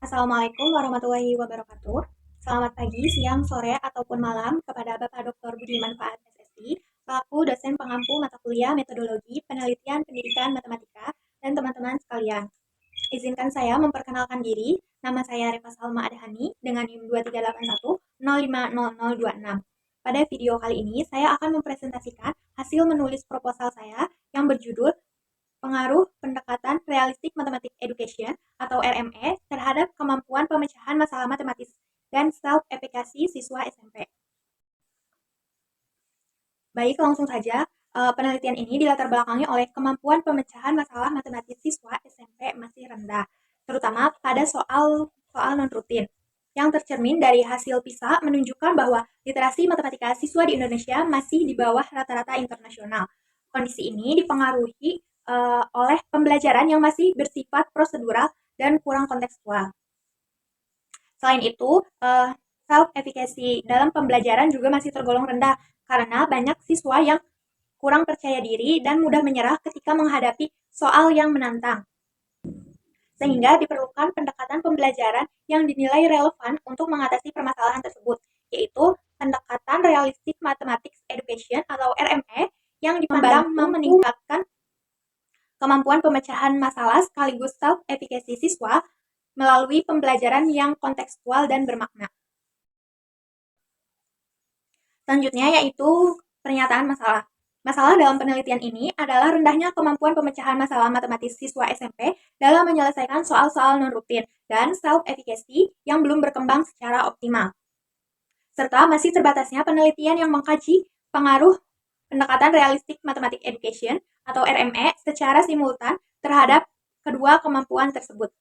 Assalamualaikum warahmatullahi wabarakatuh. Selamat pagi, siang, sore, ataupun malam kepada Bapak Dr. Budiman Faad SSI, selaku dosen pengampu mata kuliah Metodologi Penelitian Pendidikan Matematika, dan teman-teman sekalian. Izinkan saya memperkenalkan diri. Nama saya Reva Salma Adhani dengan NIM 2381050026. Pada video kali ini, saya akan mempresentasikan hasil menulis proposal saya yang berjudul Pengaruh Pendekatan Realistic Mathematics Education atau RME terhadap kemampuan pemecahan masalah matematis dan self-efficacy siswa SMP. Baik, langsung saja. Penelitian ini dilatar belakangi oleh kemampuan pemecahan masalah matematis siswa SMP masih rendah, terutama pada soal non-rutin. Yang tercermin dari hasil PISA menunjukkan bahwa literasi matematika siswa di Indonesia masih di bawah rata-rata internasional. Kondisi ini dipengaruhi oleh pembelajaran yang masih bersifat prosedural dan kurang kontekstual. Selain itu, self-efficacy dalam pembelajaran juga masih tergolong rendah karena banyak siswa yang kurang percaya diri dan mudah menyerah ketika menghadapi soal yang menantang. Sehingga diperlukan pendekatan pembelajaran yang dinilai relevan untuk mengatasi permasalahan tersebut, yaitu pendekatan Realistic Mathematics Education atau RME yang dipandang meningkatkan kemampuan pemecahan masalah sekaligus self-efficacy siswa melalui pembelajaran yang kontekstual dan bermakna. Selanjutnya yaitu pernyataan masalah. Masalah dalam penelitian ini adalah rendahnya kemampuan pemecahan masalah matematis siswa SMP dalam menyelesaikan soal-soal non-rutin dan self-efficacy yang belum berkembang secara optimal. Serta masih terbatasnya penelitian yang mengkaji pengaruh pendekatan Realistic Mathematics Education atau RME secara simultan terhadap kedua kemampuan tersebut.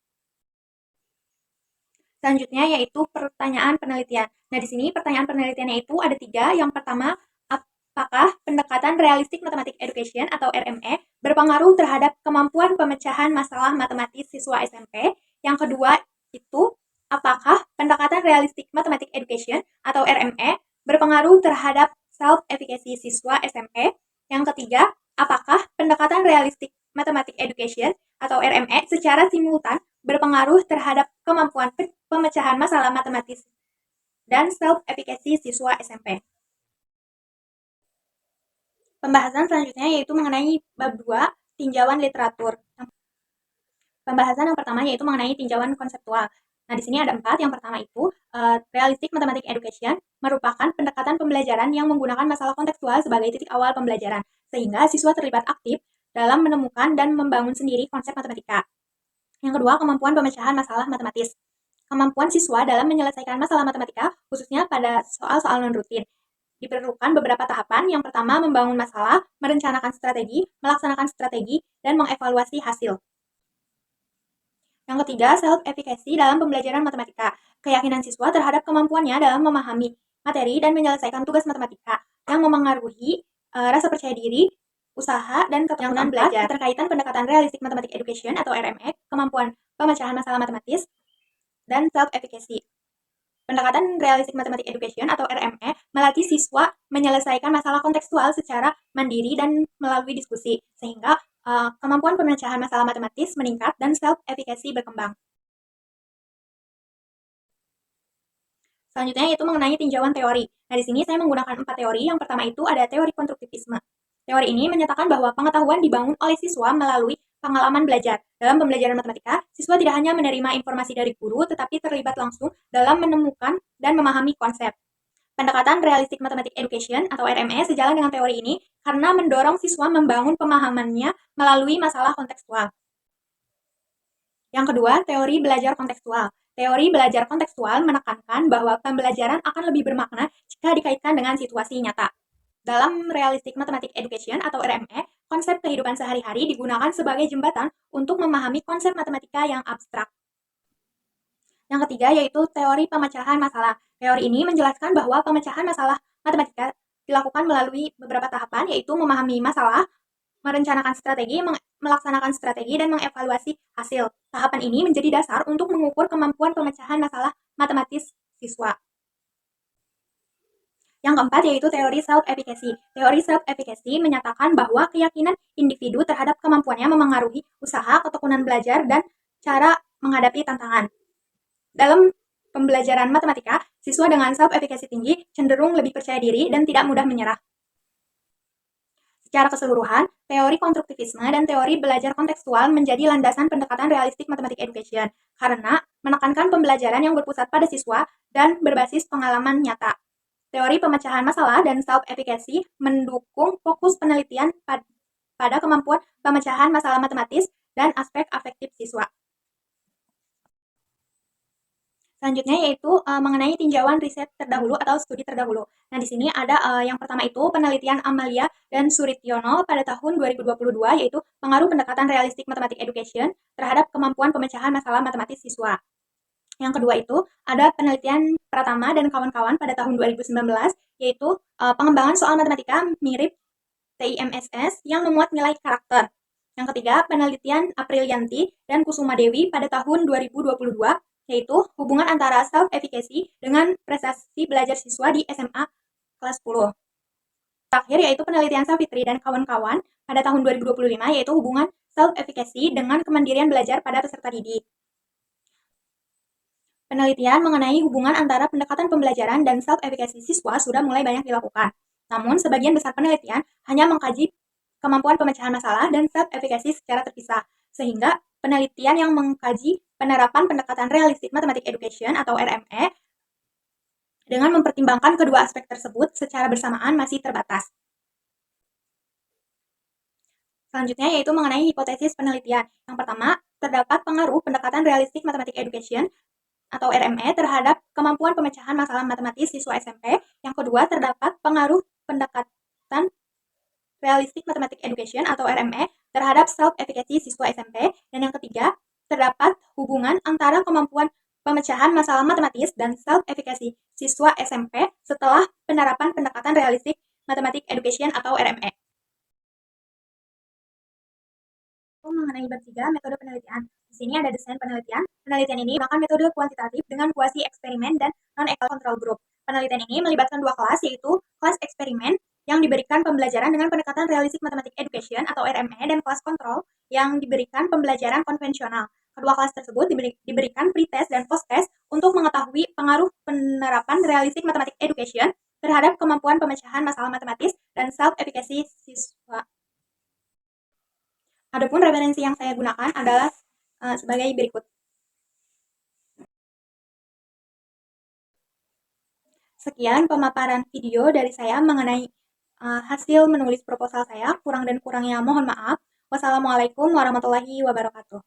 Selanjutnya yaitu pertanyaan penelitian. Nah, di sini pertanyaan penelitiannya itu ada 3. Yang pertama, apakah pendekatan Realistic Mathematics Education atau RME berpengaruh terhadap kemampuan pemecahan masalah matematis siswa SMP? Yang kedua itu, apakah pendekatan Realistic Mathematics Education atau RME berpengaruh terhadap self-efficacy siswa SMP? Yang ketiga, apakah pendekatan Realistic Mathematics Education atau RME secara simultan berpengaruh terhadap kemampuan pemecahan masalah matematis dan self-efficacy siswa SMP. Pembahasan selanjutnya yaitu mengenai bab 2, tinjauan literatur. Pembahasan yang pertama yaitu mengenai tinjauan konseptual. Nah, di sini ada 4. Yang pertama itu, Realistic Mathematics Education merupakan pendekatan pembelajaran yang menggunakan masalah kontekstual sebagai titik awal pembelajaran, sehingga siswa terlibat aktif dalam menemukan dan membangun sendiri konsep matematika. Yang kedua, kemampuan pemecahan masalah matematis. Kemampuan siswa dalam menyelesaikan masalah matematika, khususnya pada soal-soal non-rutin. Diperlukan beberapa tahapan. Yang pertama, membangun masalah, merencanakan strategi, melaksanakan strategi, dan mengevaluasi hasil. Yang ketiga, self-efficacy dalam pembelajaran matematika. Keyakinan siswa terhadap kemampuannya dalam memahami materi dan menyelesaikan tugas matematika yang memengaruhi rasa percaya diri, usaha, dan ketekunan belajar. Keterkaitan pendekatan Realistic Mathematics Education atau RME, kemampuan pemecahan masalah matematis, dan self-efficacy. Pendekatan Realistic Mathematics Education atau RME melatih siswa menyelesaikan masalah kontekstual secara mandiri dan melalui diskusi, sehingga kemampuan pemecahan masalah matematis meningkat dan self-efficacy berkembang. Selanjutnya yaitu mengenai tinjauan teori. Nah, di sini saya menggunakan 4 teori. Yang pertama itu ada teori konstruktivisme. Teori ini menyatakan bahwa pengetahuan dibangun oleh siswa melalui pengalaman belajar. Dalam pembelajaran matematika, siswa tidak hanya menerima informasi dari guru, tetapi terlibat langsung dalam menemukan dan memahami konsep. Pendekatan Realistic Mathematics Education atau RME sejalan dengan teori ini karena mendorong siswa membangun pemahamannya melalui masalah kontekstual. Yang kedua, teori belajar kontekstual. Teori belajar kontekstual menekankan bahwa pembelajaran akan lebih bermakna jika dikaitkan dengan situasi nyata. Dalam Realistic Mathematics Education atau RME, konsep kehidupan sehari-hari digunakan sebagai jembatan untuk memahami konsep matematika yang abstrak. Yang ketiga yaitu teori pemecahan masalah. Teori ini menjelaskan bahwa pemecahan masalah matematika dilakukan melalui beberapa tahapan, yaitu memahami masalah, merencanakan strategi, melaksanakan strategi, dan mengevaluasi hasil. Tahapan ini menjadi dasar untuk mengukur kemampuan pemecahan masalah matematis siswa. Yang keempat yaitu teori self-efficacy. Teori self-efficacy menyatakan bahwa keyakinan individu terhadap kemampuannya memengaruhi usaha, ketekunan belajar, dan cara menghadapi tantangan. Dalam pembelajaran matematika, siswa dengan self-efficacy tinggi cenderung lebih percaya diri dan tidak mudah menyerah. Secara keseluruhan, teori konstruktivisme dan teori belajar kontekstual menjadi landasan pendekatan realistik matematik education karena menekankan pembelajaran yang berpusat pada siswa dan berbasis pengalaman nyata. Teori pemecahan masalah dan self-efficacy mendukung fokus penelitian pada kemampuan pemecahan masalah matematis dan aspek afektif siswa. Selanjutnya yaitu mengenai tinjauan riset terdahulu atau studi terdahulu. Nah, di sini ada yang pertama itu penelitian Amalia dan Surityono pada tahun 2022 yaitu pengaruh pendekatan realistik matematik education terhadap kemampuan pemecahan masalah matematis siswa. Yang kedua itu ada penelitian Pratama dan kawan-kawan pada tahun 2019 yaitu pengembangan soal matematika mirip TIMSS yang memuat nilai karakter. Yang ketiga, penelitian Aprilianti dan Kusuma Dewi pada tahun 2022 yaitu hubungan antara self-efficacy dengan prestasi belajar siswa di SMA kelas 10. Terakhir yaitu penelitian Savitri dan kawan-kawan pada tahun 2025 yaitu hubungan self-efficacy dengan kemandirian belajar pada peserta didik. Penelitian mengenai hubungan antara pendekatan pembelajaran dan self-efficacy siswa sudah mulai banyak dilakukan. Namun, sebagian besar penelitian hanya mengkaji kemampuan pemecahan masalah dan self-efficacy secara terpisah, sehingga penelitian yang mengkaji penerapan pendekatan realistik matematik education atau RME dengan mempertimbangkan kedua aspek tersebut secara bersamaan masih terbatas. Selanjutnya yaitu mengenai hipotesis penelitian. Yang pertama, terdapat pengaruh pendekatan realistik matematik education atau RME terhadap kemampuan pemecahan masalah matematis siswa SMP. Yang kedua, terdapat pengaruh pendekatan realistik matematik education atau RME terhadap self-efficacy siswa SMP. Dan yang ketiga, terdapat hubungan antara kemampuan pemecahan masalah matematis dan self-efficacy siswa SMP setelah penerapan pendekatan realistik matematik education atau RME. Mengenai bab 3, metode penelitian. Di sini ada desain penelitian. Penelitian ini menggunakan metode kuantitatif dengan kuasi eksperimen dan non-equal control group. Penelitian ini melibatkan dua kelas, yaitu kelas eksperimen yang diberikan pembelajaran dengan pendekatan realistik matematik education atau RME dan kelas kontrol yang diberikan pembelajaran konvensional. Kedua kelas tersebut diberikan pre-test dan post-test untuk mengetahui pengaruh penerapan realistik matematik education terhadap kemampuan pemecahan masalah matematis dan self-efficacy siswa. Adapun referensi yang saya gunakan adalah sebagai berikut. Sekian pemaparan video dari saya mengenai hasil menulis proposal saya. Kurang dan kurangnya mohon maaf. Wassalamualaikum warahmatullahi wabarakatuh.